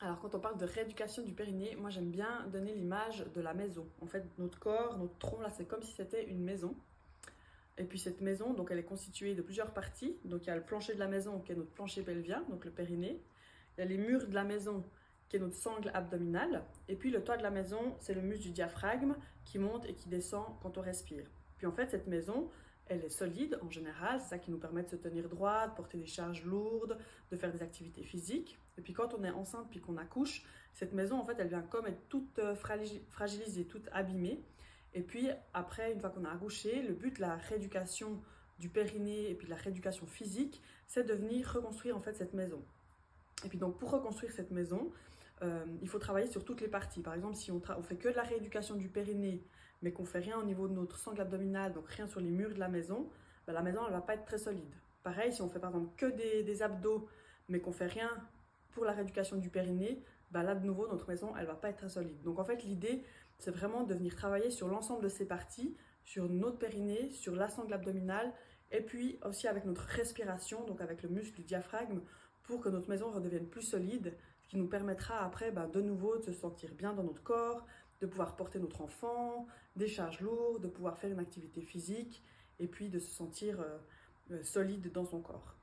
Alors quand on parle de rééducation du périnée, moi j'aime bien donner l'image de la maison. En fait, notre corps, notre tronc, là, c'est comme si c'était une maison. Et puis cette maison, donc elle est constituée de plusieurs parties. Donc il y a le plancher de la maison qui est notre plancher pelvien, donc le périnée. Il y a les murs de la maison qui est notre sangle abdominale. Et puis le toit de la maison, c'est le muscle du diaphragme qui monte et qui descend quand on respire. Puis en fait, cette maison, elle est solide en général, c'est ça qui nous permet de se tenir droit, de porter des charges lourdes, de faire des activités physiques. Et puis quand on est enceinte puis qu'on accouche, cette maison, en fait, elle vient comme être toute fragilisée, toute abîmée. Et puis après, une fois qu'on a accouché, le but de la rééducation du périnée et puis de la rééducation physique, c'est de venir reconstruire en fait cette maison. Et puis donc pour reconstruire cette maison, il faut travailler sur toutes les parties. Par exemple, si on fait que de la rééducation du périnée, mais qu'on fait rien au niveau de notre sangle abdominale, donc rien sur les murs de la maison, ben la maison elle va pas être très solide. Pareil, si on fait par exemple que des abdos, mais qu'on fait rien pour la rééducation du périnée, ben là de nouveau notre maison elle va pas être très solide. Donc en fait l'idée c'est vraiment de venir travailler sur l'ensemble de ces parties, sur notre périnée, sur la sangle abdominale, et puis aussi avec notre respiration, donc avec le muscle du diaphragme, pour que notre maison redevienne plus solide, ce qui nous permettra après de nouveau de se sentir bien dans notre corps, de pouvoir porter notre enfant, des charges lourdes, de pouvoir faire une activité physique et puis de se sentir solide dans son corps.